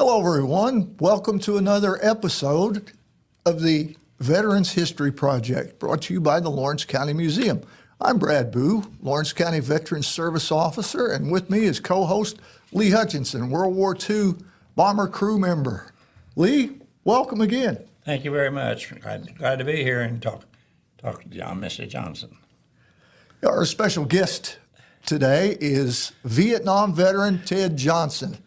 Hello, everyone. Welcome to another episode of the Veterans History Project, brought to you by the Lawrence County Museum. I'm Brad Bough, Lawrence County Veterans Service Officer, and with me is co-host Lee Hutchinson, World War II bomber crew member. Lee, welcome again. Thank you very much. Glad to be here and talk to Mr. Johnson. Our special guest today is Vietnam veteran Ted Johnson.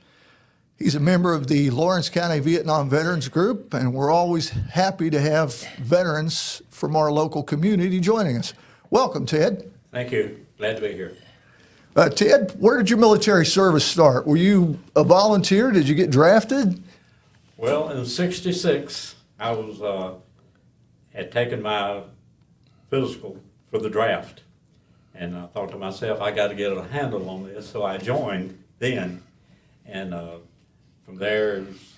He's a member of the Lawrence County Vietnam Veterans Group, and we're always happy to have veterans from our local community joining us. Welcome, Ted. Thank you. Glad to be here. Ted, where did your military service start? Were you a volunteer? Did you get drafted? Well, in '66, I had taken my physical for the draft, and I thought to myself, I got to get a handle on this, so I joined then, and from there, it was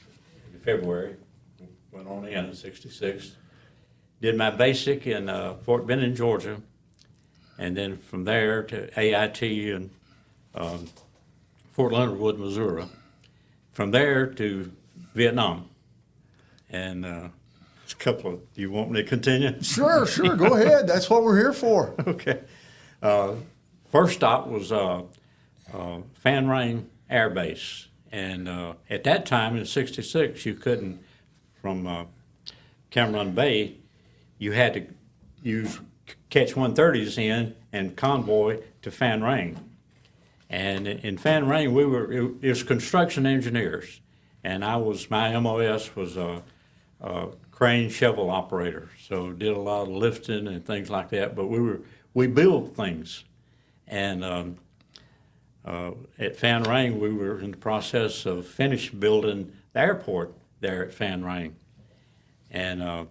in February, went on in '66, did my basic in Fort Benning, Georgia, and then from there to AIT in Fort Leonard Wood, Missouri. From there to Vietnam. And a couple of, do you want me to continue? Sure, go ahead. That's what we're here for. Okay. First stop was Fan Rang Air Base. And at that time in '66, you couldn't, from Cameron Bay, you had to use catch 130s in and convoy to Fan Rang. And in Fan Rang, it was construction engineers. And my MOS was a crane shovel operator. So did a lot of lifting and things like that. But we built things. And at Fan Rang, we were in the process of building the airport there at Fan Rang. And I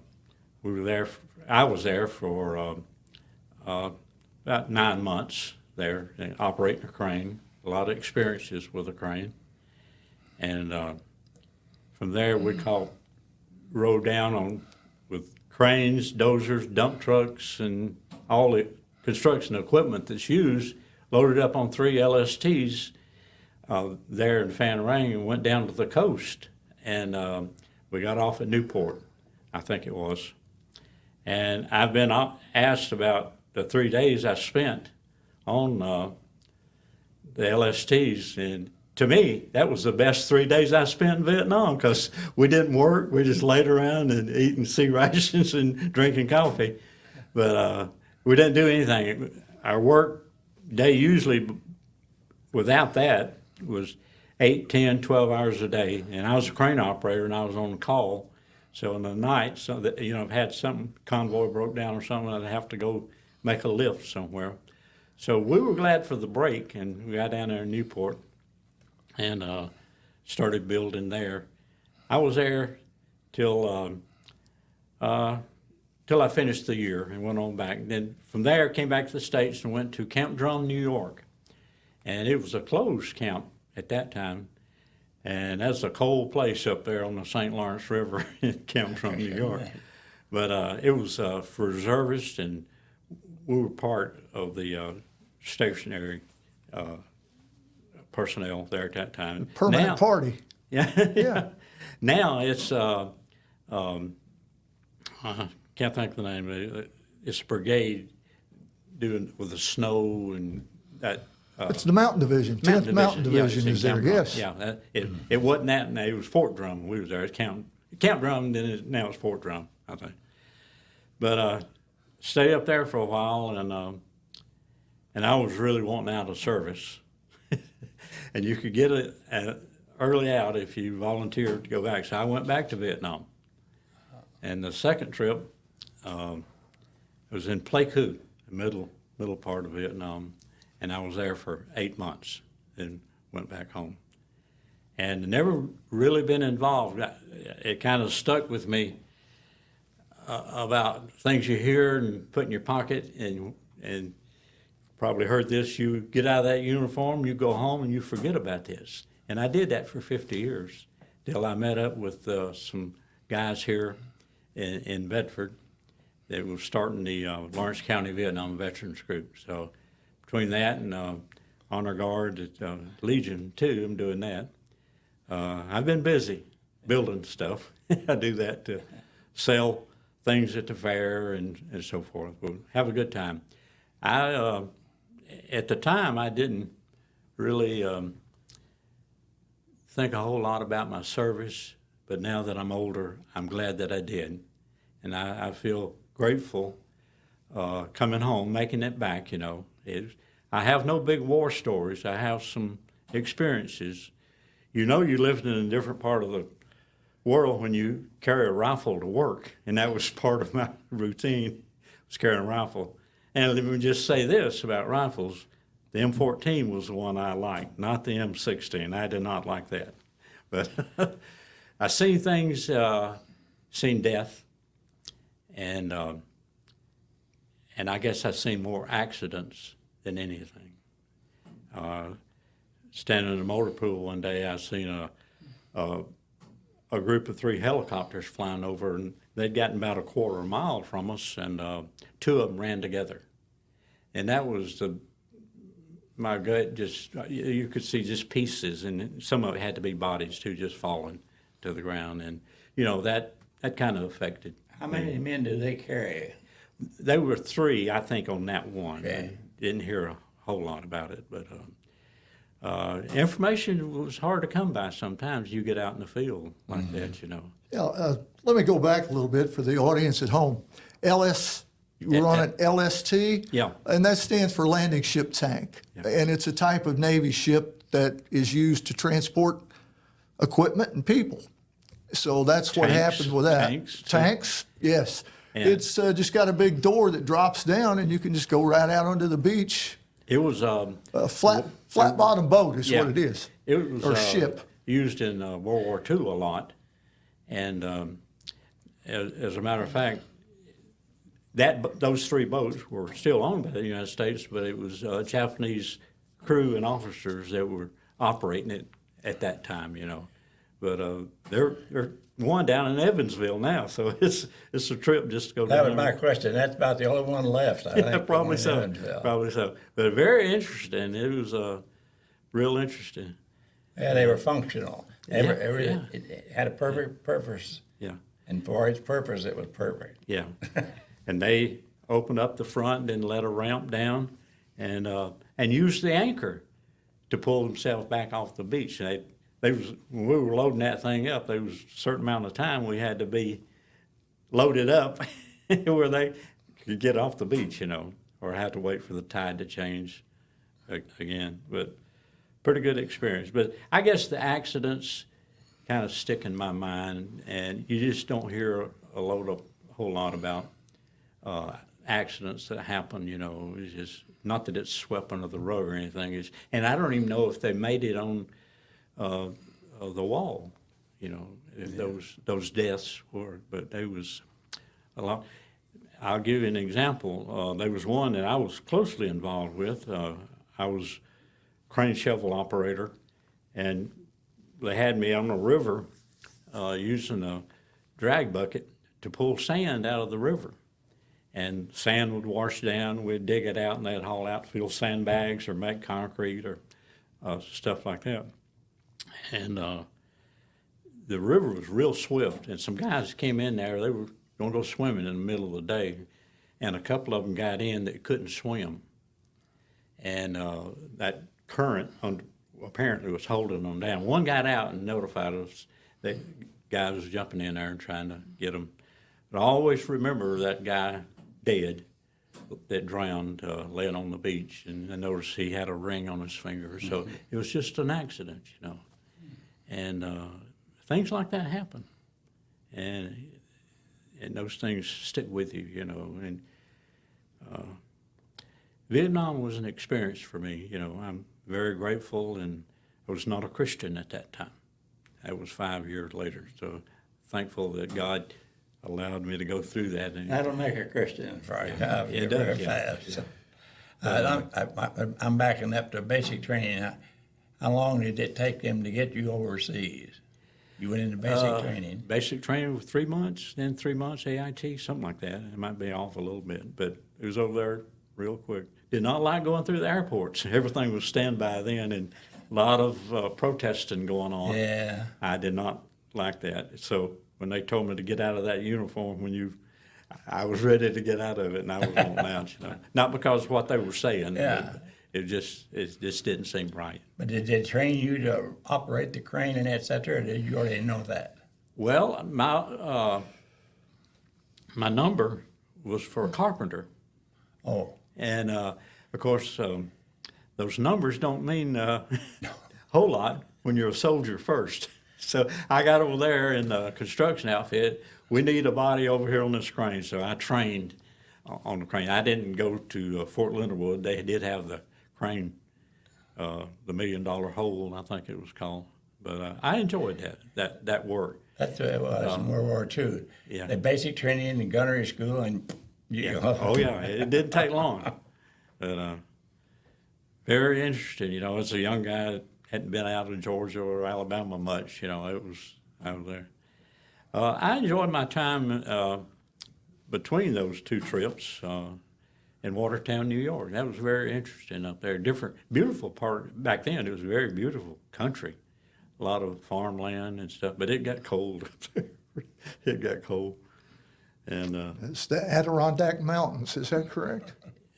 was there for about 9 months there, operating a crane, a lot of experiences with a crane. And from there, we rode down with cranes, dozers, dump trucks, and all the construction equipment that's used, loaded up on 3 LSTs there in Fan Rang and went down to the coast. And we got off at Newport, I think it was. And I've been asked about the 3 days I spent on the LSTs. And to me, that was the best 3 days I spent in Vietnam because we didn't work. We just laid around and eating sea rations and drinking coffee. But we didn't do anything. Our work day usually without that was 8, 10, 12 hours a day. And I was a crane operator and I was on call. So in the night, so that, I've had some convoy broke down or something, I'd have to go make a lift somewhere. So we were glad for the break, and we got down there in Newport and started building there. I was there till I finished the year and went on back. Then from there, came back to the States and went to Camp Drum, New York. And it was a closed camp at that time. And that's a cold place up there on the St. Lawrence River in Camp Drum, New York. But it was for reservists, and we were part of the stationary personnel there at that time. Permanent party. Yeah. Now it's, I can't think of the name of it. It's a brigade doing with the snow and that. It's the Mountain Division. 10th Mountain Division is there, yes. Yeah, it wasn't that, and it was Fort Drum when we was there. It's Camp Drum, then now it's Fort Drum, I think. But stayed up there for a while, and I was really wanting out of service. And you could get it early out if you volunteered to go back. So I went back to Vietnam. And the second trip was in Pleiku, the middle part of Vietnam. And I was there for 8 months, then went back home. And never really been involved. It kind of stuck with me about things you hear and put in your pocket, and probably heard this, you get out of that uniform, you go home and you forget about this. And I did that for 50 years till I met up with some guys here in Bedford that was starting the Lawrence County Vietnam Veterans Group. So between that and Honor Guard at Legion too, I'm doing that. I've been busy building stuff. I do that to sell things at the fair and so forth. We'll have a good time. At the time, I didn't really think a whole lot about my service, but now that I'm older, I'm glad that I did. And I feel grateful coming home, making it back, I have no big war stories. I have some experiences. You lived in a different part of the world when you carry a rifle to work, and that was part of my routine, was carrying a rifle. And let me just say this about rifles. The M14 was the one I liked, not the M16. I did not like that. But I seen things, seen death, and I guess I've seen more accidents than anything. Standing in a motor pool one day, I seen a group of 3 helicopters flying over, and they'd gotten about a quarter mile from us, and 2 of them ran together. And that was my gut, just, you could see just pieces, and some of it had to be bodies too, just falling to the ground. And, that kind of affected. How many men did they carry? They were 3, I think, on that one. Okay. Didn't hear a whole lot about it, but information was hard to come by sometimes. You get out in the field like that, Yeah, let me go back a little bit for the audience at home. We're on an LST, Yeah. and that stands for Landing Ship Tank. Yeah. And it's a type of Navy ship that is used to transport equipment and people. So that's what Tanks, happened with that. tanks, too. Tanks, yes. And- It's just got a big door that drops down, and you can just go right out onto the beach. It was A flat bottom boat is what it is. It was Or ship. used in World War II a lot, and as a matter of fact, those 3 boats were still owned by the United States, but it was Japanese crew and officers that were operating it at that time, But they're one down in Evansville now, so it's a trip just to go That down was my there. question. That's about the only one left, I Yeah, think. probably in so. Evansville. Probably so. But very interesting. It was real interesting. Yeah, they were functional. Yeah. It had a perfect purpose, Yeah. and for its purpose, it was perfect. Yeah. And they opened up the front and let a ramp down and used the anchor to pull themselves back off the beach. When we were loading that thing up, there was a certain amount of time we had to be loaded up where they could get off the beach, or had to wait for the tide to change again. But pretty good experience. But I guess the accidents kind of stick in my mind, and you just don't hear a whole lot about accidents that happen. It's just not that it's swept under the rug or anything. And I don't even know if they made it on the wall. If those deaths were, but there was a lot. I'll give you an example. There was one that I was closely involved with. I was crane shovel operator, and they had me on the river using a drag bucket to pull sand out of the river. And sand would wash down, we'd dig it out, and they'd haul out, fill sandbags or make concrete or stuff like that. And the river was real swift, and some guys came in there, they were going to go swimming in the middle of the day, and a couple of them got in that couldn't swim. And that current apparently was holding them down. One got out and notified us that guy was jumping in there and trying to get them. But I always remember that guy dead that drowned laying on the beach, and I noticed he had a ring on his finger. So it was just an accident, And things like that happen, and those things stick with you, And Vietnam was an experience for me. I'm very grateful, and I was not a Christian at that time. That was 5 years later. So thankful that God allowed me to go through that. And That'll make a Christian for you. It does, Very yeah. fast. I'm backing up to basic training. How long did it take them to get you overseas? You went into basic training. Basic training was 3 months, then 3 months AIT, something like that. It might be off a little bit, but it was over there real quick. Did not like going through the airports. Everything was standby then, and lot of protesting going on. Yeah. I did not like that. So when they told me to get out of that uniform, I was ready to get out of it, and I was on out. Not because of what they were saying. Yeah. But it just didn't seem right. But did they train you to operate the crane and et cetera, or did you already know that? Well, my number was for a carpenter, Oh, and of course those numbers don't mean a whole lot when you're a soldier first. So I got over there in the construction outfit. We need a body over here on this crane, so I trained on the crane. I didn't go to Fort Leonard Wood. They did have the crane, the $1 Million Hole, I think it was called. But I enjoyed that work. that's what it was in World War II. Yeah. The basic training in the gunnery school, and you go. Oh yeah, it didn't take long. But very interesting. As a young guy, hadn't been out of Georgia or Alabama much. I was there. I enjoyed my time between those two trips in Watertown, New York. That was very interesting up there. Beautiful part back then. It was a very beautiful country. A lot of farmland and stuff, but it got cold up there. It got cold. And It's the Adirondack Mountains, is that correct?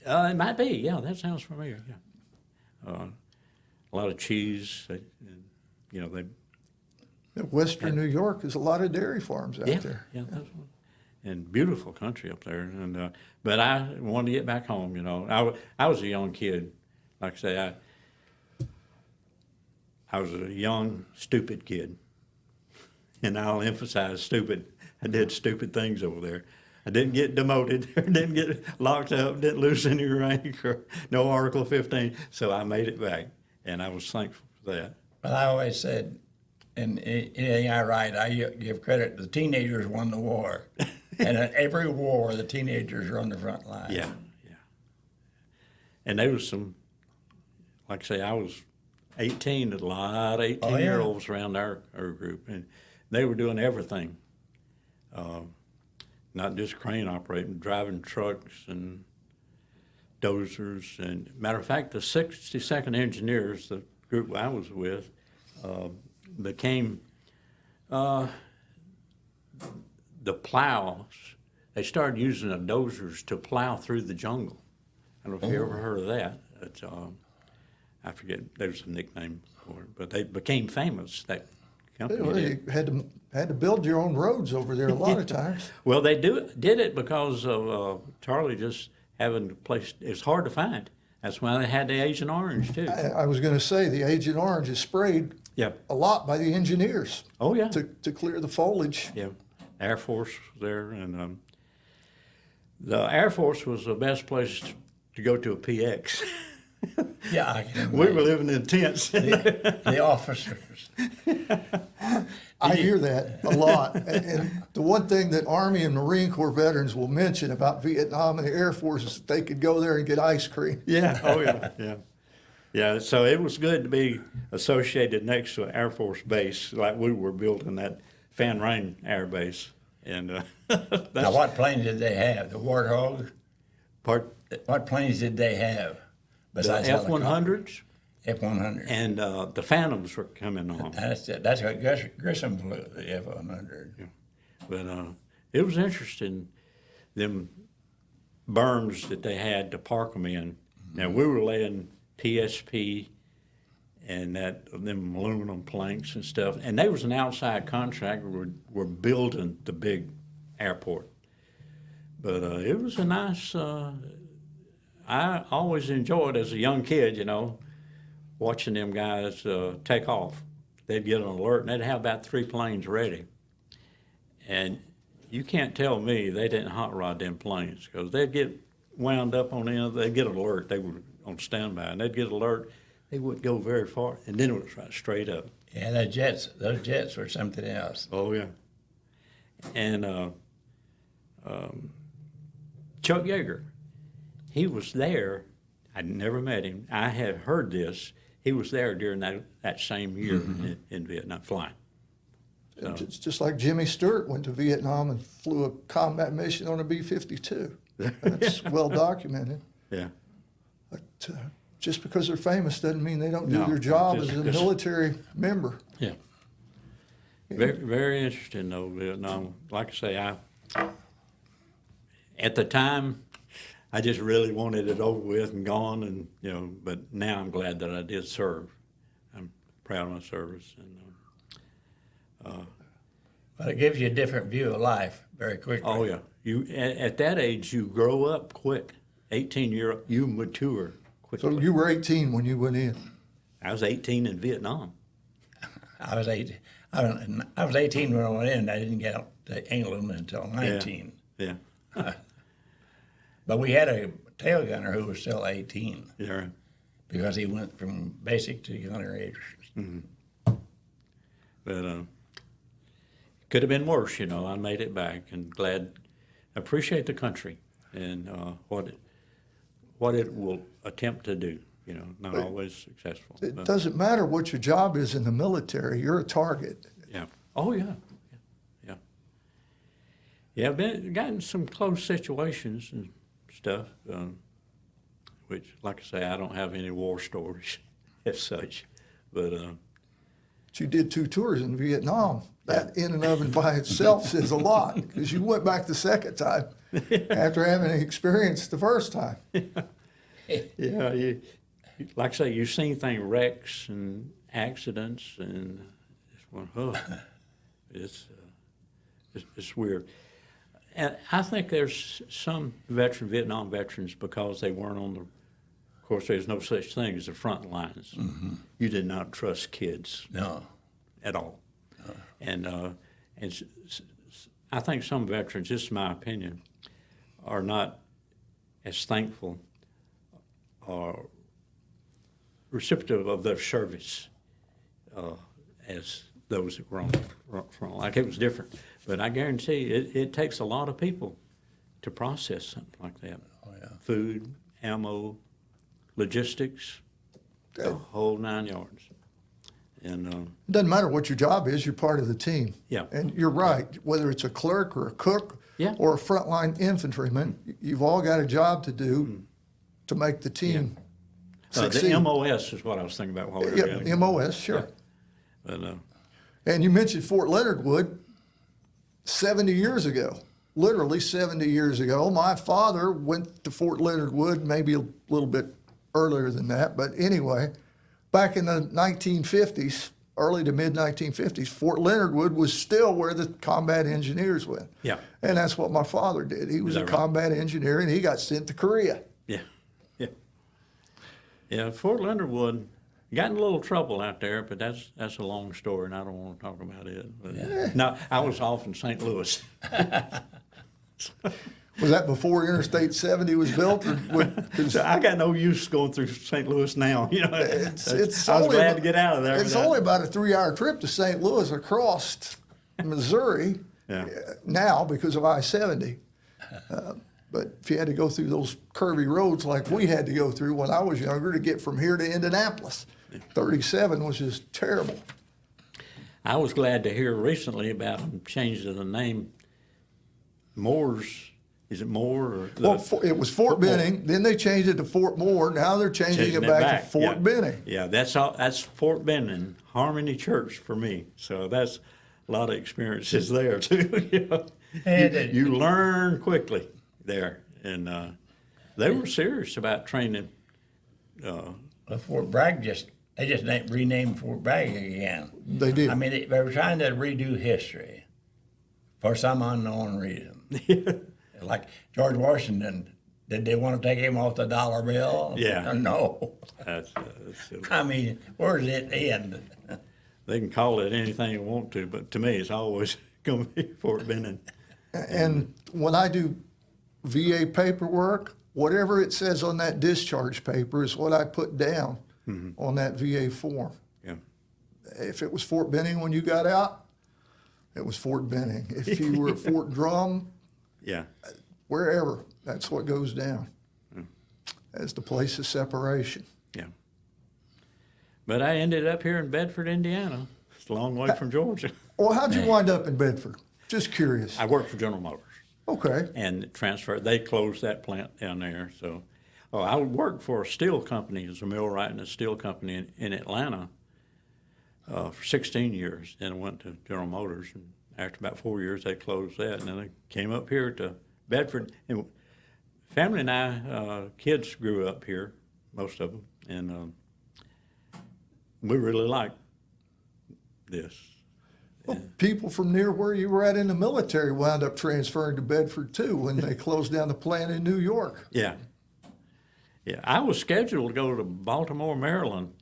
it might be, yeah, that sounds familiar, yeah. A lot of cheese, they, Western New York, there's a lot of dairy farms out yeah, there. yeah, that's one. And beautiful country up there. And but I wanted to get back home. I was a young kid. Like I say, I was a young, stupid kid, and I'll emphasize stupid. I did stupid things over there. I didn't get demoted, didn't get locked up, didn't lose any rank, or no Article 15. So I made it back, and I was thankful for that. But I always said, in anything I write, I give credit to the teenagers won the war. And in every war, the teenagers are on the front line. Yeah, yeah. And there was some, like I say, I was 18, a lot of 18-year-olds around our group, and they were doing everything. Not just crane operating, driving trucks and dozers. And matter of fact, the 62nd Engineers, the group I was with, became the plows. They started using the dozers to plow through the jungle. I don't know if you ever heard of that. It's, I forget, there's a nickname for it, but they became famous, that company Well, did. you had to build your own roads over there a lot of times. Well, they did it because of Charlie just having a place. It's hard to find. That's why they had the Agent Orange too. I was going to say the Agent Orange is sprayed Yeah. a lot by the engineers Oh yeah. to clear the foliage. Yeah. Air Force was there, and the Air Force was the best place to go to a PX. Yeah, I can We were imagine. living in tents. The officers. I hear that a lot. And the one thing that Army and Marine Corps veterans will mention about Vietnam and the Air Force is that they could go there and get ice cream. Yeah. Oh yeah. Yeah. Yeah. So it was good to be associated next to an Air Force base, like we were building that Fan Rain Air Base, and Now, that's what planes did they have? The Warthog? part What planes did they have? the Besides F-100s F-100. and the Phantoms were coming on. That's it. That's what Grissom flew, the F-100. But it was interesting, them berms that they had to park them in. Now, we were laying PSP and them aluminum planks and stuff, and they was an outside contractor. We're building the big airport. But it was a nice, I always enjoyed as a young kid, watching them guys take off. They'd get an alert, and they'd have about 3 planes ready. And you can't tell me they didn't hot rod them planes, because they'd get wound up on the end, they'd get an alert, they were on standby, and they'd get alert, they wouldn't go very far, and then it was right straight up. Yeah, those jets were something else. Oh, yeah. And Chuck Yeager, he was there. I'd never met him. I had heard this. He was there during that same year in Vietnam flying. So, It's just like Jimmy Stewart went to Vietnam and flew a combat mission on a B-52. That's well documented. yeah. But, just because they're famous doesn't mean they don't do No, their job just- as a just- military member. Yeah. Very, very interesting though, Vietnam. Like I say, at the time, I just really wanted it over with and gone, and but now I'm glad that I did serve. I'm proud of my service, and But it gives you a different view of life very quickly. oh yeah, you at that age you grow up quick. 18-year, you mature quickly. So you were 18 when you went in. I was 18 in Vietnam. I was 18 when I went in. I didn't get out to England until 19. Yeah, But we had a tail gunner who was still 18 yeah. Right. because he went from basic to gunner age. But could have been worse, I made it back, and appreciate the country and what it will attempt to do. Not always successful. It but, doesn't matter what your job is in the military, you're a target. yeah. Oh yeah. Yeah. Yeah. I've gotten some close situations and stuff, which, like I say, I don't have any war stories as such, but. But you did 2 tours in Vietnam. That in and of and by itself says a lot, because you went back the second time after having experienced the first time. Yeah, like I say, you've seen things, wrecks and accidents, and it's weird. And I think there's some Vietnam veterans, because they weren't on of course, there's no such thing as the front lines. Mm-hmm. You did not trust kids. No. At all. And I think some veterans, this is my opinion, are not as thankful or receptive of their service as those that were on the front. Like, it was different. But I guarantee it takes a lot of people to process something like that. Oh, yeah. Food, ammo, logistics, the whole 9 yards. And It doesn't matter what your job is, you're part of the team. Yeah. And you're right, whether it's a clerk or a cook Yeah. or a frontline infantryman, you've all got a job to do to make the team succeed. the MOS is what I was thinking about while we were Yeah, getting. MOS, sure. But, And you mentioned Fort Leonard Wood 70 years ago, literally 70 years ago. My father went to Fort Leonard Wood maybe a little bit earlier than that, but anyway, back in the 1950s, early to mid 1950s, Fort Leonard Wood was still where the combat engineers went. Yeah. And that's what my father did. He was a that right? combat engineer, and he got sent to Korea. yeah, yeah. Yeah, Fort Leonard Wood got in a little trouble out there, but that's a long story, and I don't want to talk about it. But, no, I was off in St. Louis. Was that before Interstate 70 was built? So I got no use going through St. Louis now. It's I was only glad about- to get out of there. It's only about a 3-hour trip to St. Louis across Missouri Yeah. now because of I-70. But if you had to go through those curvy roads like we had to go through when I was younger to get from here to Indianapolis, 37 was just terrible. I was glad to hear recently about them changing the name. Moore's, is it Moore or? Well, it was Fort Benning, then they changed it to Fort Moore, now they're changing it back to Fort yeah. Benning. Yeah, that's Fort Benning, Harmony Church for me. So that's a lot of experiences there too. You learn quickly there, and they were serious about training. Fort Bragg they just renamed Fort Bragg again. They did. I mean, they were trying to redo history for some unknown reason. Like George Washington, did they want to take him off the dollar bill? Yeah. No. That's silly. I mean, where does it end? They can call it anything they want to, but to me, it's always going to be Fort Benning. And when I do VA paperwork, whatever it says on that discharge paper is what I put down on that VA form. Yeah. If it was Fort Benning when you got out, it was Fort Benning. If you were at Fort Drum, Yeah. wherever, that's what goes down as the place of separation. Yeah. But I ended up here in Bedford, Indiana. It's a long way from Georgia. Well, how'd you wind up in Bedford? Just curious. I worked for General Motors Okay. and transferred. They closed that plant down there. So Oh, I worked for a steel company as a millwright in a steel company in Atlanta for 16 years. Then I went to General Motors, and after about 4 years, they closed that. And then I came up here to Bedford. And family and I, kids grew up here, most of them, and we really liked this. Well, people from near where you were at in the military wound up transferring to Bedford too when they closed down the plant in New York. Yeah. Yeah, I was scheduled to go to Baltimore, Maryland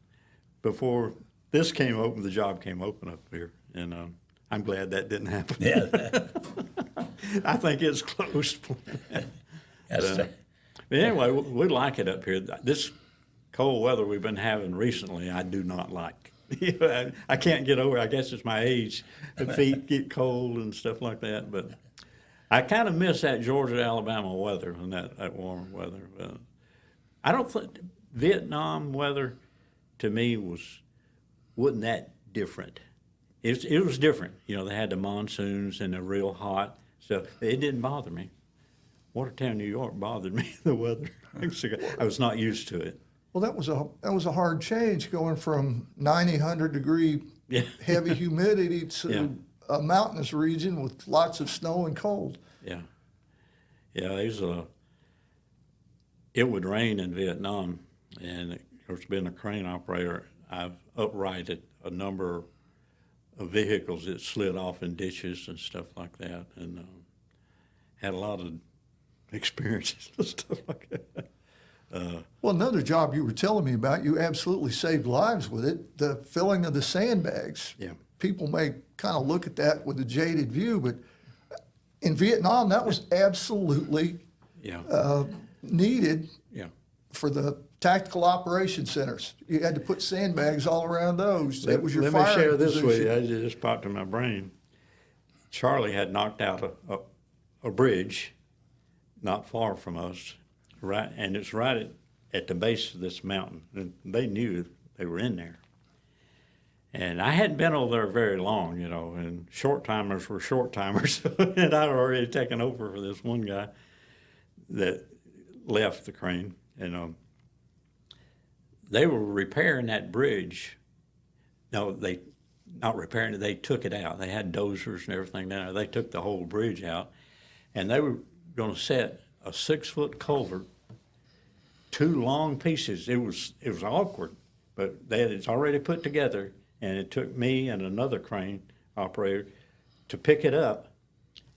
before this came open, the job came open up here. And I'm glad that didn't happen. Yeah. I think it's closed. That's But anyway, we like it up here. This cold weather we've been having recently, I do not like. I can't get over it. I guess it's my age. The feet get cold and stuff like that. But I kind of miss that Georgia, Alabama weather and that warm weather. I don't think Vietnam weather to me wasn't that different. It was different. You know, they had the monsoons and the real hot stuff. It didn't bother me. Watertown, New York bothered me, the weather. I was not used to it. Well, that was a hard change going from 90, 100-degree Yeah. heavy humidity to Yeah. a mountainous region with lots of snow and cold. Yeah. Yeah, it would rain in Vietnam, and of course, being a crane operator, I've uprighted a number of vehicles that slid off in ditches and stuff like that, and had a lot of experiences and stuff like that. Well, another job you were telling me about, you absolutely saved lives with it, the filling of the sandbags. Yeah. People may kind of look at that with a jaded view, but in Vietnam, that was absolutely Yeah. needed Yeah. for the tactical operation centers. You had to put sandbags all around those. That was your Let me firing share this with you. position. It just popped in my brain. Charlie had knocked out a bridge not far from us, right, and it's right at the base of this mountain. And they knew they were in there. And I hadn't been over there very long, you know, and short timers were short timers. And I'd already taken over for this one guy that left the crane. And they were repairing that bridge. No, they not repairing it. They took it out. They had dozers and everything down there. They took the whole bridge out, and they were going to set a 6-foot culvert, 2 long pieces. It was awkward, but it's already put together, and it took me and another crane operator to pick it up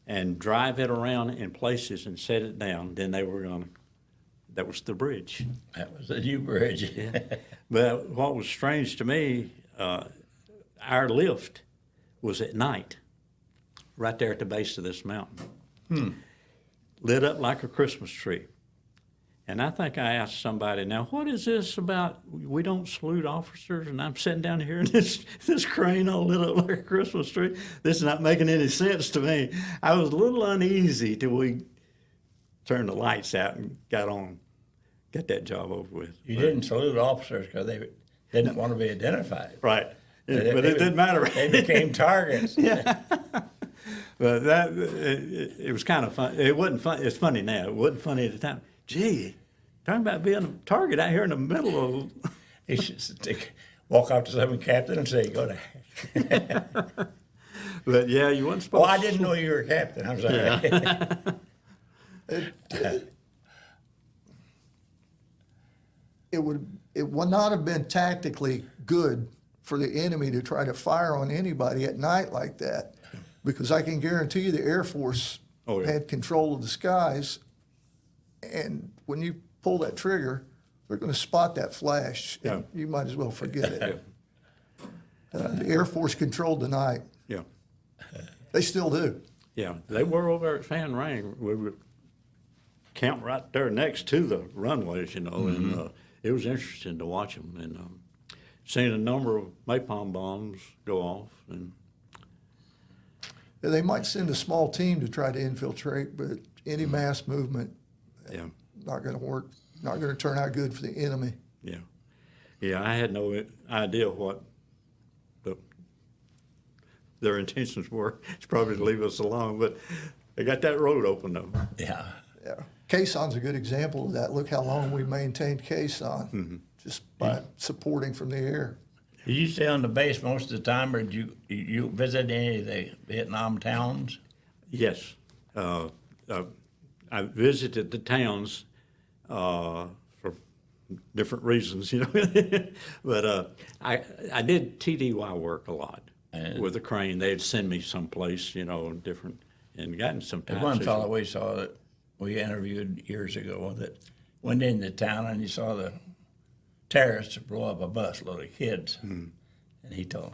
and drive it around in places and set it down. Then they were going to. That was the bridge. That was a new bridge. Yeah. But what was strange to me, our lift was at night, right there at the base of this mountain, lit up like a Christmas tree. And I think I asked somebody, now, what is this about we don't salute officers, and I'm sitting down here in this crane all lit up like a Christmas tree? This is not making any sense to me. I was a little uneasy till we turned the lights out and got that job over with. You didn't salute officers because they didn't want to be identified. Right. But it didn't matter. They became targets. Yeah. But it was kind of fun. It wasn't fun. It's funny now. It wasn't funny at the time. Gee, talking about being a target out here in the middle of. You should walk up to some captain and say, "Go to heck." But yeah, you weren't supposed. Well, I didn't know you were a captain. I'm sorry. It would not have been tactically good for the enemy to try to fire on anybody at night like that, because I can guarantee you the Air Force Oh, yeah. had control of the skies, and when you pull that trigger, they're going to spot that flash. And you might as well forget it. The Air Force controlled the night. Yeah. They still do. Yeah. They were over at Fan Rang. We would camp right there next to the runways, you know, and it was interesting to watch them and seeing a number of napalm bombs go off. And They might send a small team to try to infiltrate, but any mass movement, yeah. not going to work, not going to turn out good for the enemy. Yeah. Yeah, I had no idea what their intentions were. It's probably to leave us alone, but they got that road open though. Yeah. Yeah. Caisson's a good example of that. Look how long we maintained Caisson just by supporting from the air. Did you stay on the base most of the time, or did you visit any of the Vietnam towns? Yes. I visited the towns for different reasons, you know. But I did TDY work a lot with the crane. They'd send me someplace, you know, different, and gotten some There's types one of- fellow we saw that we interviewed years ago that went into town and he saw the terrorists blow up a bus load of kids. And he told,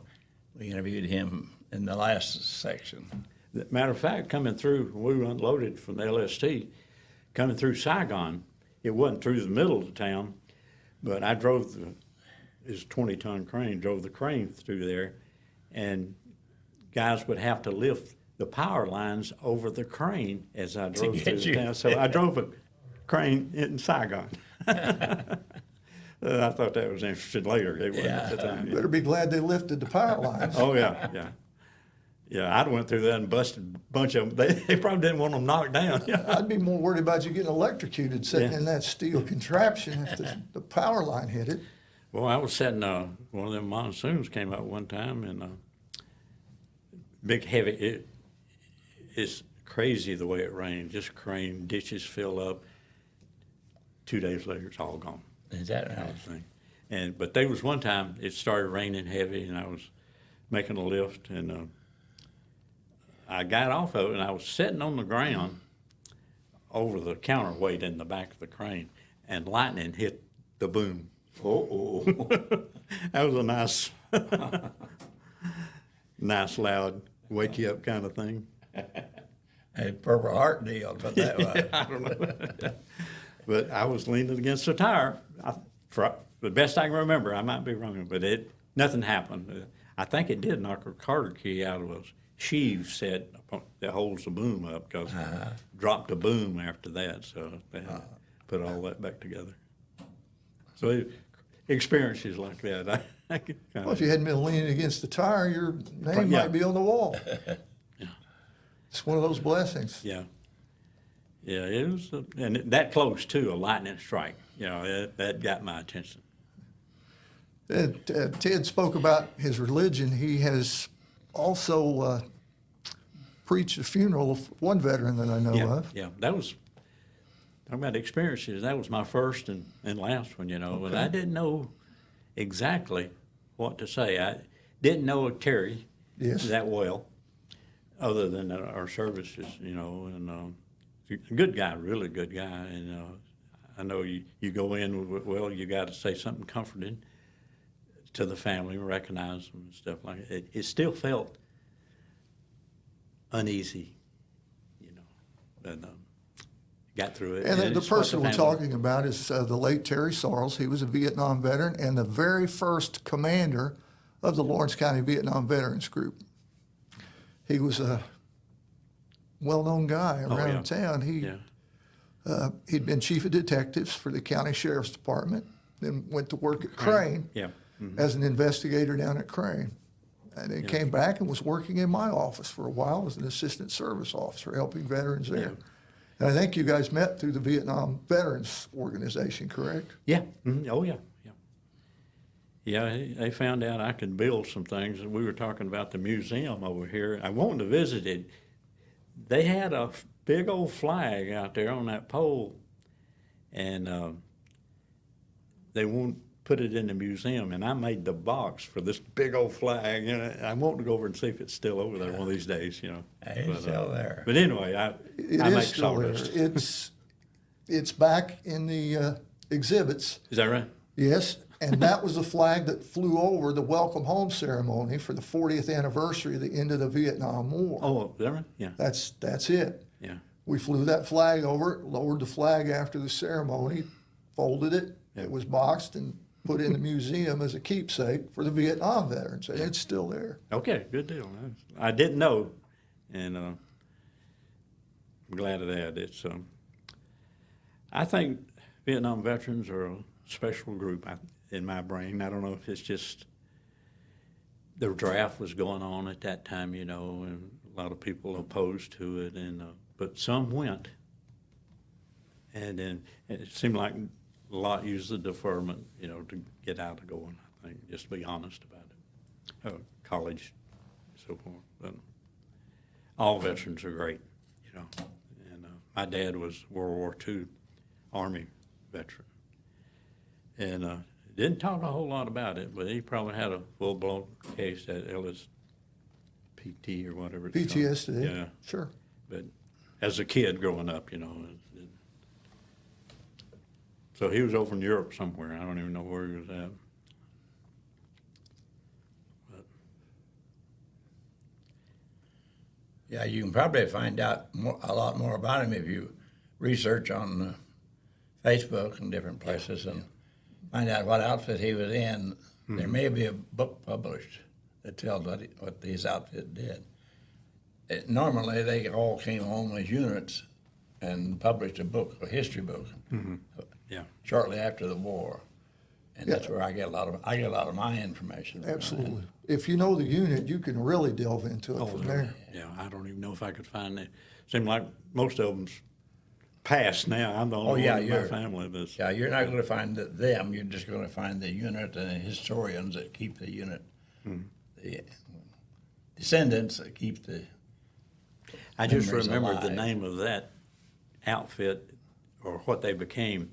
we interviewed him in the last section. Matter of fact, coming through, when we unloaded from the LST, coming through Saigon, it wasn't through the middle of the town, but I drove this 20-ton crane, drove the crane through there, and guys would have to lift the power lines over the crane as I drove through the town. So I drove a crane in Saigon. I thought that was interesting later. It wasn't at the time. Better be glad they lifted the power lines. Oh, yeah, yeah. Yeah, I'd went through that and busted a bunch of them. They probably didn't want them knocked down. I'd be more worried about you getting electrocuted sitting in that steel contraption if the power line hit it. Well, I was setting one of them monsoons came up one time, and big heavy. It's crazy the way it rained. Just crane ditches fill up. 2 days later, it's all gone. Is that right? But there was one time it started raining heavy, and I was making a lift, and I got off of it, and I was sitting on the ground over the counterweight in the back of the crane, and lightning hit the boom. Oh. That was a nice, nice loud wake you up kind of thing. A Purple Heart deal, but that was. I don't know. But I was leaning against the tire. For the best I can remember, I might be wrong, but nothing happened. I think it did knock a Carter key out of a sheave set that holds the boom up, because dropped a boom after that, so they had to put all that back together. So experiences like that, I could kind Well, if you hadn't been leaning against the tire, your name Yeah. might be on the wall. Yeah. It's one of those blessings. Yeah. Yeah, it was, and that close too, a lightning strike. You know, that got my attention. Ted spoke about his religion. He has also preached a funeral of one veteran that I know Yeah, of. yeah, that was, talking about experiences, that was my first and last one, you know, and I didn't know exactly what to say. I didn't know Terry Yes. that well, other than our services, you know, and a good guy, really good guy, and I know you go in with, well, you got to say something comforting to the family, recognize them and stuff like that. It still felt uneasy, you know, but got through it. And the it's what person we're family- talking about is the late Terry Sarles. He was a Vietnam veteran and the very first commander of the Lawrence County Vietnam Veterans Group. He was a well-known guy around town. He'd been chief of detectives for the county sheriff's department, then went to work at Crane Yeah. as an investigator down at Crane. And then came back and was working in my office for a while as an assistant service officer, helping veterans there. And I think you guys met through the Vietnam Veterans Organization, correct? Yeah. Oh, yeah. Yeah. Yeah, they found out I could build some things. And we were talking about the museum over here. I wanted to visit it. They had a big old flag out there on that pole, and they won't put it in the museum. And I made the box for this big old flag. You know, I want to go over and see if it's still over there one of these days. You know, It's still there. But anyway, I It make is still there. sawdust. It's back in the exhibits, Is that right? yes. And that was the flag that flew over the welcome home ceremony for the 40th anniversary of the end of the Vietnam War. Oh, is that right? Yeah. That's it. Yeah. We flew that flag over, lowered the flag after the ceremony, folded it. It was boxed and put in the museum as a keepsake for the Vietnam veterans, and it's still there. Okay, good deal. I didn't know, and I'm glad of that. It's I think Vietnam veterans are a special group in my brain. I don't know if it's just the draft was going on at that time, you know, and a lot of people opposed to it, and but some went, And then it seemed like a lot used the deferment, to get out of going, I think, just to be honest about it. College, so forth. But all veterans are great, And my dad was World War II Army veteran. And didn't talk a whole lot about it, but he probably had a full-blown case at LSPT or whatever it's called. PTSD. Yeah. Sure. But as a kid growing up, so he was over in Europe somewhere. I don't even know where he was at. But Yeah, you can probably find out a lot more about him if you research on Facebook and different places and find out what outfit he was in. Mm-hmm. There may be a book published that tells what his outfit did. Normally, they all came home as units and published a history book, mm-hmm. Yeah, shortly after the war, and that's where I get a lot of my information from. Absolutely. If you know the unit, you can really delve into it from there. Yeah, I don't even know if I could find it. Seems like most of them's passed now. I'm the only one in my family that's. Yeah, you're not going to find them. You're just going to find the unit and the historians that keep the unit, the descendants that keep the. I just memories remember alive. the name of that outfit or what they became.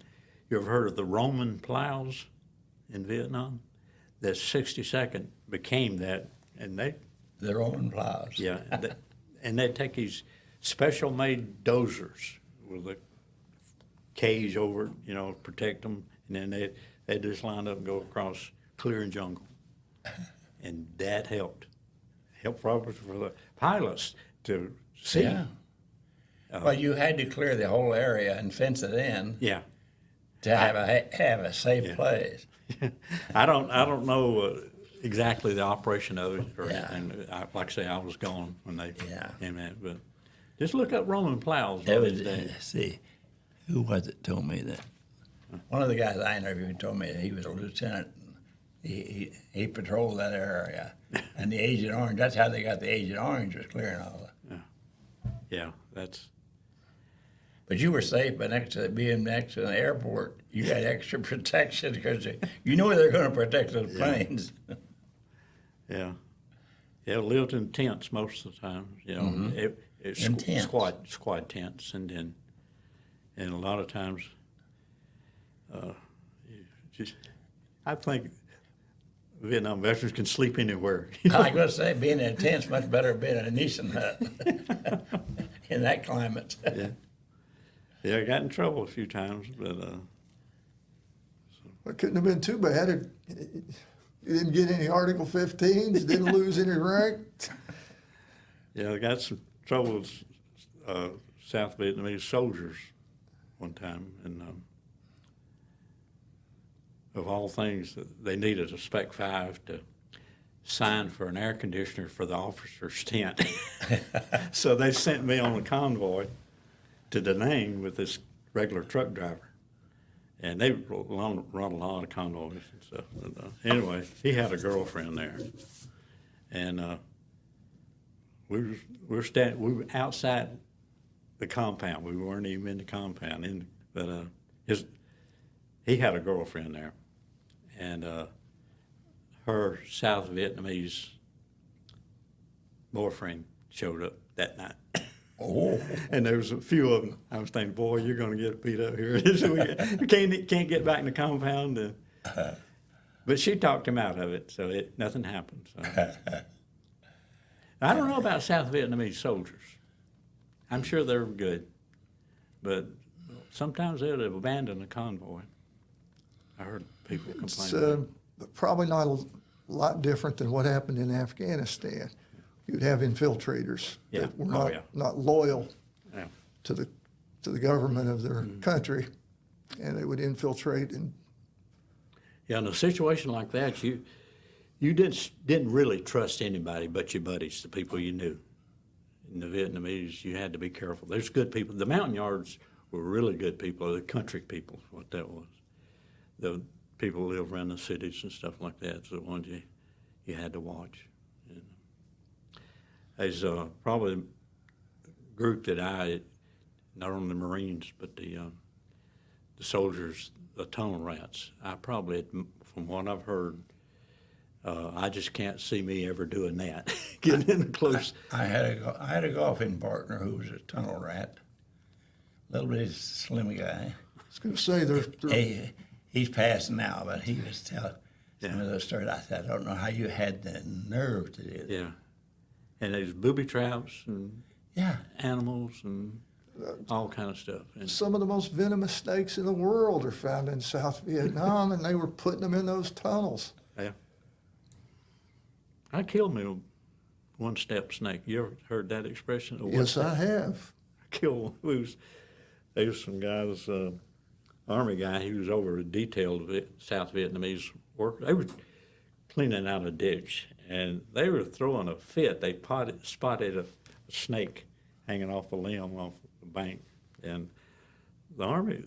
You ever heard of the Roman plows in Vietnam? The 62nd became that, and they. The Roman plows. Yeah, and they take these special-made dozers with a cage over it, protect them, and then they just line up and go across clearing jungle, and that helped probably for the pilots to see. Yeah. Well, you had to clear the whole area and fence it in. Yeah. To have a safe place. I don't know exactly the operation of it, and like I say, I was gone when they came in. But just look up Roman plows. See, who was it told me that? One of the guys I interviewed told me that he was a lieutenant. He patrolled that area, and the Agent Orange. That's how they got the Agent Orange, was clearing all that. Yeah, that's. But you were safe by being next to the airport. You had extra protection because you knew they're going to protect those planes. Yeah, lived in tents most of the time. It's squad tents, and a lot of times, I think Vietnam veterans can sleep anywhere. I was going to say, being in a tent's much better than being in a Nissan hut in that climate. Yeah, I got in trouble a few times, but It couldn't have been too bad. You didn't get any Article 15s, didn't lose any rank. I got some trouble with South Vietnamese soldiers one time, and of all things, they needed a Spec 5 to sign for an air conditioner for the officer's tent. So they sent me on a convoy to Da Nang with this regular truck driver. And they run a lot of convoys and stuff. And, anyway, he had a girlfriend there. And we were outside the compound. We weren't even in the compound. But he had a girlfriend there. And her South Vietnamese boyfriend showed up that night. Oh. And there was a few of them. I was thinking, boy, you're going to get beat up here. We can't get back in the compound. But she talked him out of it, so nothing happened. So. I don't know about South Vietnamese soldiers. I'm sure they're good, but sometimes they'd abandon a convoy. I heard people complain. It's probably not a lot different than what happened in Afghanistan. You'd have infiltrators that were not loyal to the government of their country, and they would infiltrate. And in a situation like that, you didn't really trust anybody but your buddies, the people you knew. In the Vietnamese, you had to be careful. There's good people. The Montagnards were really good people. The country people, what that was. The people who live around the cities and stuff like that, so the ones you had to watch. There's probably a group that not only the Marines, but the soldiers the tunnel rats. I probably, from what I've heard, I just can't see me ever doing that. Getting in close. I had a golfing partner who was a tunnel rat, little bitty slim guy. I was going to say, He's passed now, but he was telling some of those stories. I said, I don't know how you had the nerve to do that. Yeah. And there's booby traps and animals and all kind of stuff. And some of the most venomous snakes in the world are found in South Vietnam, and they were putting them in those tunnels. yeah. I killed me a one-step snake. You ever heard that expression? Yes, I have. I killed one. There was some guys, Army guy, he was over a detailed South Vietnamese worker. They were cleaning out a ditch, and they were throwing a fit. They spotted a snake hanging off a limb off the bank, and the Army,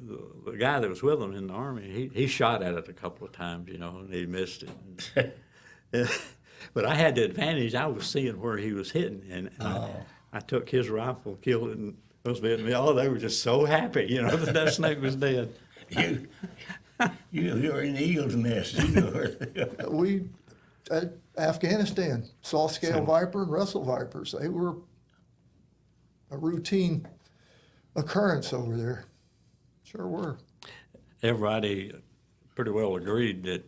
the guy that was with them in the Army, he shot at it a couple of times, and he missed it. But I had the advantage. I was seeing where he was hitting, and I took his rifle, killed it, and those Vietnamese, they were just so happy, that snake was dead. You were in the eagle's nest. We, Afghanistan, saw scale viper and Russell vipers. They were a routine occurrence over there. Sure were. Everybody pretty well agreed that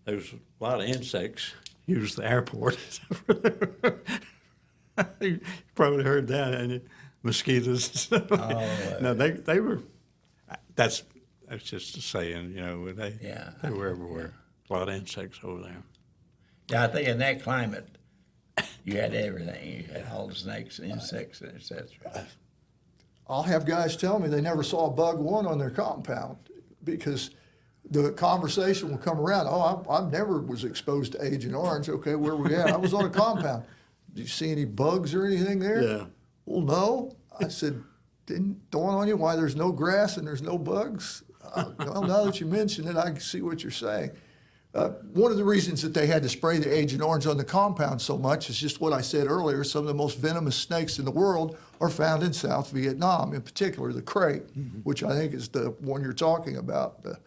there was a lot of insects used the airport. You probably heard that, and mosquitoes. No, they were. That's just a saying, they were everywhere. A lot of insects over there. Yeah, I think in that climate, you had everything. You had all the snakes, insects, etc. I'll have guys tell me they never saw a bug one on their compound because the conversation will come around. I never was exposed to Agent Orange. Okay, where we at? I was on a compound. Did you see any bugs or anything there? Yeah. Well, no. I said, didn't dawn on you why there's no grass and there's no bugs? Well, now that you mention it, I can see what you're saying. One of the reasons that they had to spray the Agent Orange on the compound so much is just what I said earlier. Some of the most venomous snakes in the world are found in South Vietnam, in particular the crate, which I think is the one you're talking about, the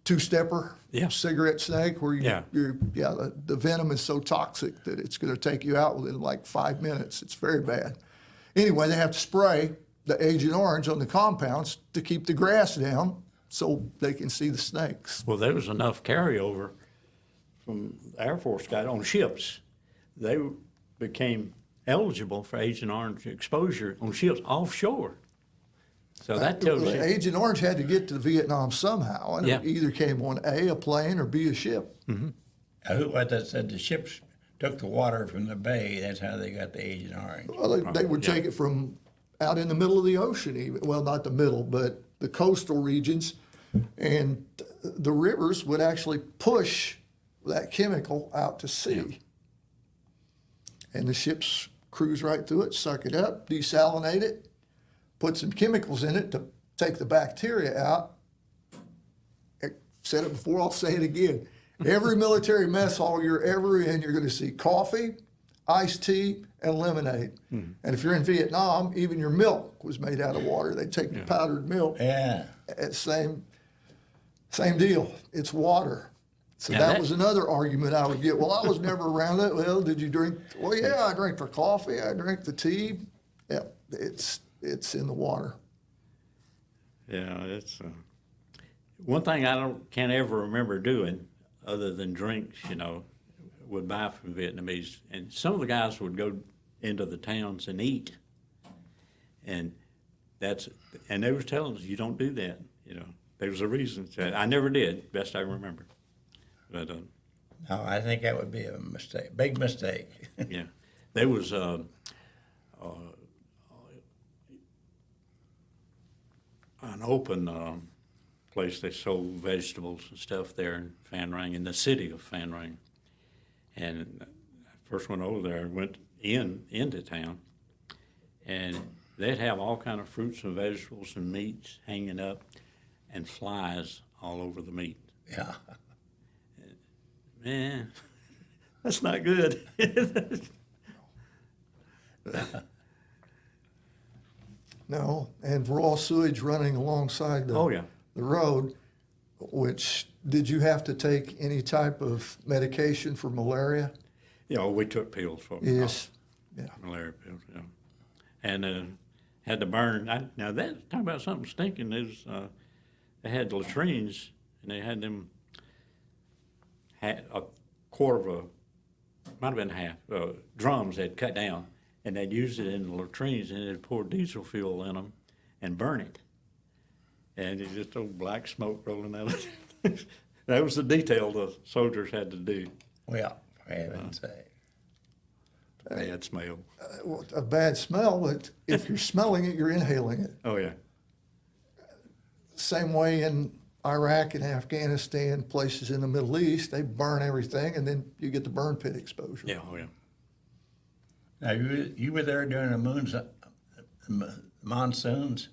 two-stepper cigarette snake, where the venom is so toxic that it's going to take you out within like 5 minutes. It's very bad. Anyway, they have to spray the Agent Orange on the compounds to keep the grass down so they can see the snakes. Well, there was enough carryover from the Air Force guys on ships. They became eligible for Agent Orange exposure on ships offshore. So that tells you. Agent Orange had to get to Vietnam somehow, and it either came on a plane, or B, a ship. Mm-hmm. What that said, the ships took the water from the bay. That's how they got the Agent Orange. Well, they would take it from out in the middle of the ocean, even. Well, not the middle, but the coastal regions, and the rivers would actually push that chemical out to sea. And the ships cruise right through it, suck it up, desalinate it, put some chemicals in it to take the bacteria out. I said it before, I'll say it again. Every military mess hall you're ever in, you're going to see coffee, iced tea, and lemonade. And if you're in Vietnam, even your milk was made out of water. They take the powdered milk. Yeah. Same deal. It's water. So that was another argument I would get. Well, I was never around it. Well, did you drink? Well, yeah, I drank the coffee. I drank the tea. Yeah, it's in the water. Yeah, it's one thing I can't ever remember doing other than drinks, would buy from Vietnamese. And some of the guys would go into the towns and eat. And they was telling us, you don't do that, There was a reason. I never did, best I remember. But, no, I think that would be a mistake, big mistake. yeah. There was an open place they sold vegetables and stuff there in Phan Rang, in the city of Phan Rang. And first went over there, went into town, and they'd have all kind of fruits and vegetables and meats hanging up, and flies all over the meat. Yeah. Man, that's not good. No, and raw sewage running alongside Oh, yeah. the road, which, did you have to take any type of medication for malaria? You know, we took pills for Yes. Yeah. malaria pills, yeah. And had to burn. Now, that, talk about something stinking, is they had latrines, and they had them, had a quarter of a, might have been half, drums they'd cut down, and they'd use it in the latrines, and they'd pour diesel fuel in them and burn it. And it's just old black smoke rolling out of it. That was the detail the soldiers had to do. Well, for heaven's sake. Bad smell. Well, a bad smell, but if you're smelling it, you're inhaling it. Oh, yeah. Same way in Iraq and Afghanistan, places in the Middle East, they burn everything, and then you get the burn pit exposure. Yeah, oh, yeah. Now, you were there during the monsoons,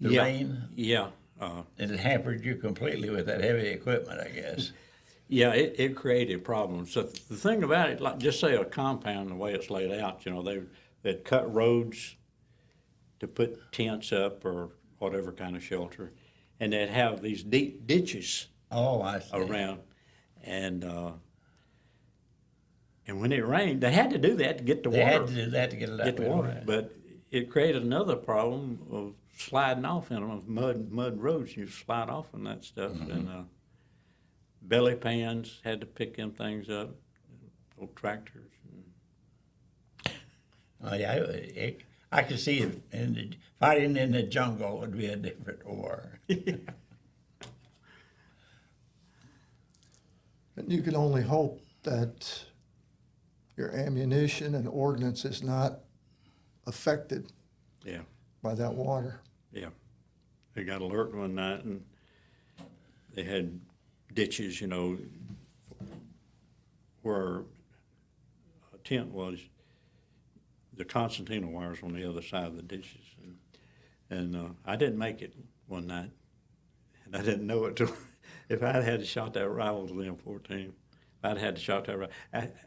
the Yeah. rain, Yeah. and it hampered you completely with that heavy equipment, I guess. Yeah, it created problems. So the thing about it, like just say a compound, the way it's laid out, you know, they'd cut roads to put tents up or whatever kind of shelter, and they'd have these deep ditches Oh, I see. around, and when it rained, they had to do that to get the They water. had to do that to get it out. Get the water, but it created another problem of sliding off in them, of mud roads. You slide off on that stuff, and belly pans had to pick them things up, old tractors. Oh, yeah, I could see it. Fighting in the jungle would be a different war. And you can only hope that your ammunition and ordnance is not affected Yeah, by that water. yeah. They got alert one night, and they had ditches, you know, where a tent was. The concertina wires on the other side of the ditches, and I didn't make it one night, and I didn't know it till if I'd had shot that rifle with the M14. If I'd had to shot that rifle,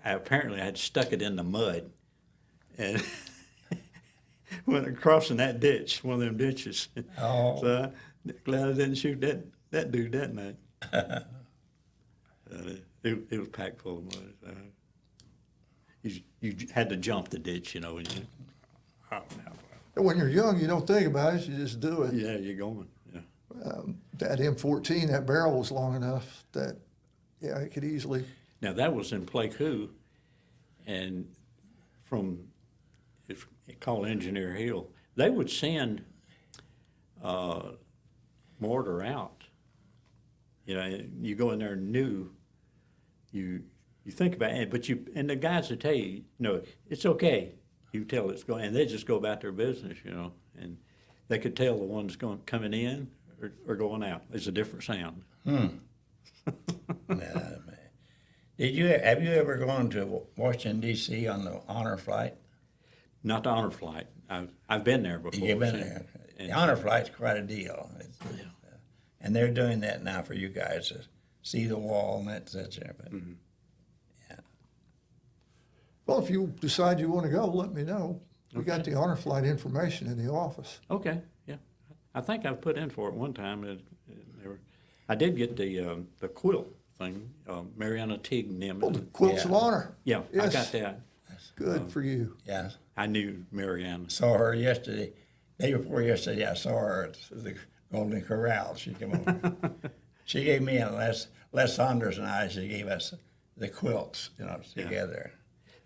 apparently I had stuck it in the mud, and went crossing that ditch, one of them ditches. Oh. So I'm glad I didn't shoot that dude that night. It was packed full of mud. So you had to jump the ditch, you know. And And when you're young, you don't think about it, you just do it. yeah, you're going. Yeah. That M14, that barrel was long enough that, yeah, it could easily. Now that was in Playcoo, and from it's called Engineer Hill. They would send mortar out. You know, you go in there new. You think about it, but and the guys will tell you, no, it's okay. You tell it's going, and they just go about their business, you know, and they could tell the ones coming in or going out. It's a different sound. Nah, man. Have you ever gone to Washington D.C. on the honor flight? Not the honor flight. I've been there before. You've been so- there. and- The honor flight's quite a deal. And they're doing that now for you guys to see the wall and that's it. But Well, if you decide you want to go, let me know. We got the honor flight information in the office. Okay, yeah. I think I put in for it one time. I did get the quilt thing, Mariana Teague Nimitz. Oh, the quilts of Yeah. honor. Yeah, I Yes. got that. Good for you. yeah, I knew Mariana. saw her yesterday. Day before yesterday, I saw her at the Golden Corral. She came over. She gave me and Les Saunders and I. She gave us the quilts, you know, together.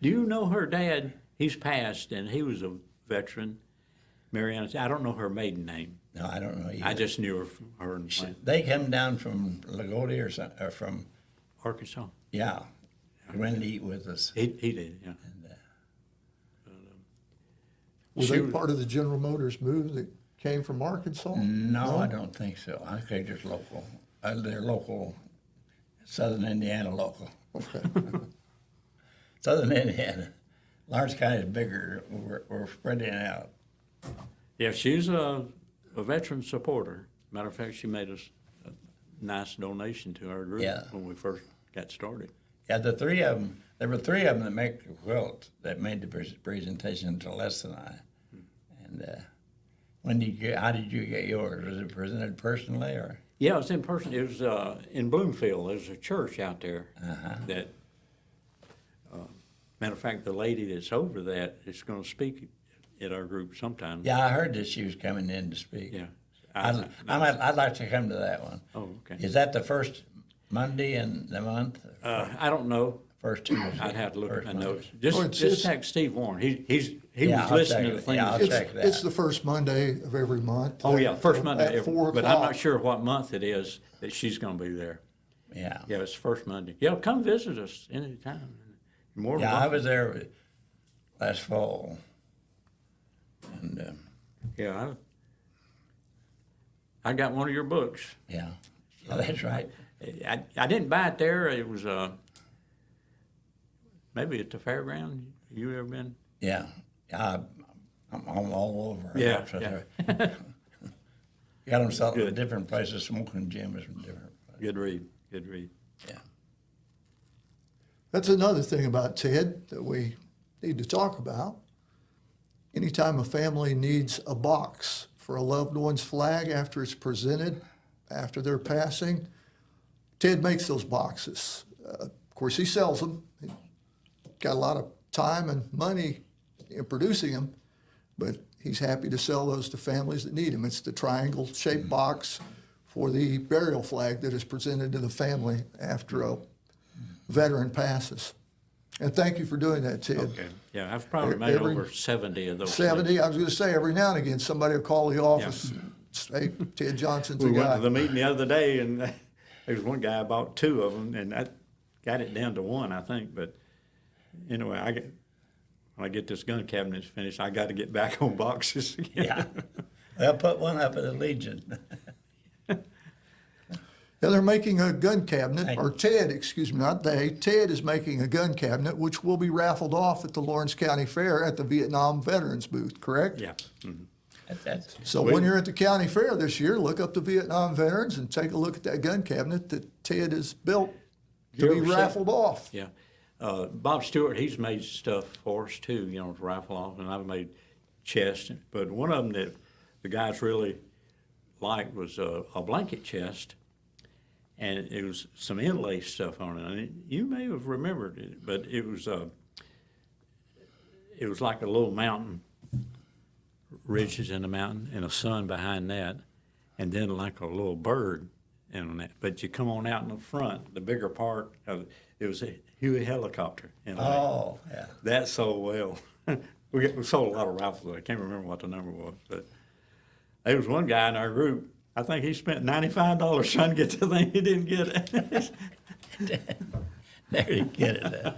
Do you know her dad? He's passed, and he was a veteran. Mariana, I don't know her maiden name. No, I don't know either. I just knew her from her in They come down from Lagodi or from Arkansas. yeah, went to eat with us. He did, yeah. Were She they was- part of the General Motors move that came from Arkansas? No, I don't think so. I think they're just local. They're local, Southern Indiana local. Okay. Southern Indiana. Lawrence County is bigger. We're spreading out. Yeah, she's a veteran supporter. Matter of fact, she made us a nice donation to our group Yeah. when we first got started. Yeah, the three of them. There were three of them that make the quilt that made the presentation to Les and I, and How did you get yours? Was it presented personally or? Yeah, it was in person. It was in Bloomfield. There's a church out there that, matter of fact, the lady that's over that is going to speak at our group sometime. Yeah, I heard that she was coming in to speak. Yeah. I'd like to come to that one. Oh, okay. Is that the first Monday in the month? I don't know. First Tuesday? I'd have to look at First my Monday. notes. Just text Steve Warren. He Yeah, was I'll listening check to the it. things. Yeah, I'll check that. It's the first Monday of every month. Oh, yeah, first Monday. At 4 But I'm o'clock. not sure what month it is that she's going to be there. Yeah. Yeah, it's first Monday. Yeah, come visit us anytime. You're more than Yeah, I welcome. was there last fall. And, Yeah, I got one of your books. yeah. Oh, that's right. I didn't buy it there. It was maybe at the fairground. You ever been? Yeah. I'm all over. Yeah, So yeah. Got them selling Good. at different places, smoking gyms and different places. Good read. Good read. Yeah. That's another thing about Ted that we need to talk about. Anytime a family needs a box for a loved one's flag after it's presented, after their passing, Ted makes those boxes. Of course, he sells them. He's got a lot of time and money in producing them, but he's happy to sell those to families that need them. It's the triangle-shaped box for the burial flag that is presented to the family after a veteran passes. And thank you for doing that, Ted. Okay. Yeah, I've probably made Every- over 70 of those. 70, I was going to say, every now and again, somebody will call the office and say, Ted Johnson's We a went guy. to the meeting the other day, and there was one guy bought 2 of them, and I got it down to 1, I think. But anyway, when I get this gun cabinet finished, I got to get back on boxes again. Yeah. They'll put one up at the Legion. Yeah, they're making a gun cabinet, Thank or Ted, excuse me, not they. Ted is making a gun cabinet, which will be raffled off at the Lawrence County Fair at the Vietnam Veterans booth, correct? Yeah. Mhm. That's So when you're at the county fair this year, look up the Vietnam veterans and take a look at that gun cabinet that Ted has built to You be ever seen- raffled off. Yeah. Bob Stewart, he's made stuff for us too, to raffle off, and I've made chests. But one of them that the guys really liked was a blanket chest, and it was some inlay stuff on it. And you may have remembered it, but it was like a little mountain, ridges in the mountain, and a sun behind that, and then like a little bird in that. But you come on out in the front, the bigger part of it was a Huey helicopter. Oh, yeah. That sold well. We sold a lot of rifles. I can't remember what the number was, but there was one guy in our group. I think he spent $95 trying to get the thing. He didn't get it. There you get it.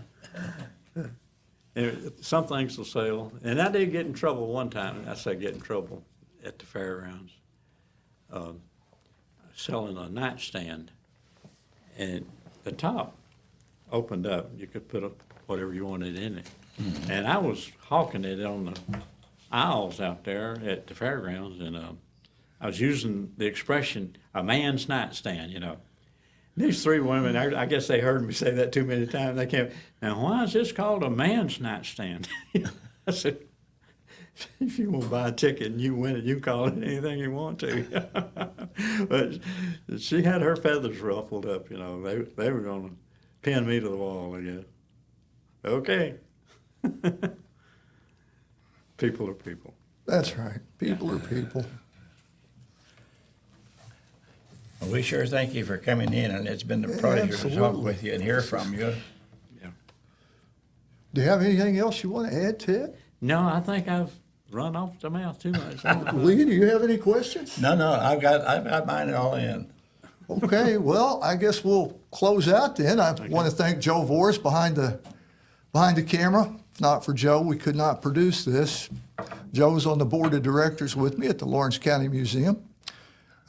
And some things will sell. And I did get in trouble one time. I say get in trouble at the fairgrounds, selling a nightstand, and the top opened up. You could put whatever you wanted in it. Mm-hmm. And I was hawking it on the aisles out there at the fairgrounds, and I was using the expression, a man's nightstand, These 3 women, I guess they heard me say that too many times. They came, now why is this called a man's nightstand? I said, if you want to buy a ticket and you win it, you call it anything you want to. But she had her feathers ruffled up, They were going to pin me to the wall, I guess. Okay. People are people. That's right. People are people. Well, we sure thank you for coming in, and it's been a pleasure to talk Absolutely. with you and hear from you. Yeah. Do you have anything else you want to add, Ted? No, I think I've run off the mouth too much. Lee, do you have any questions? No, I've got mine all in. Okay, well, I guess we'll close out then. I want to thank Joe Voris behind the camera. If not for Joe, we could not produce this. Joe's on the board of directors with me at the Lawrence County Museum.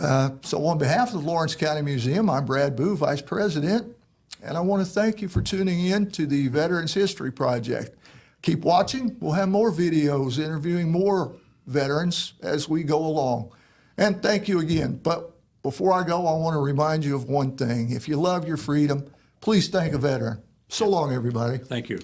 So on behalf of the Lawrence County Museum, I'm Brad Bough, Vice President, and I want to thank you for tuning in to the Veterans History Project. Keep watching. We'll have more videos interviewing more veterans as we go along. And thank you again. But before I go, I want to remind you of one thing. If you love your freedom, please thank a veteran. So long, everybody. Thank you.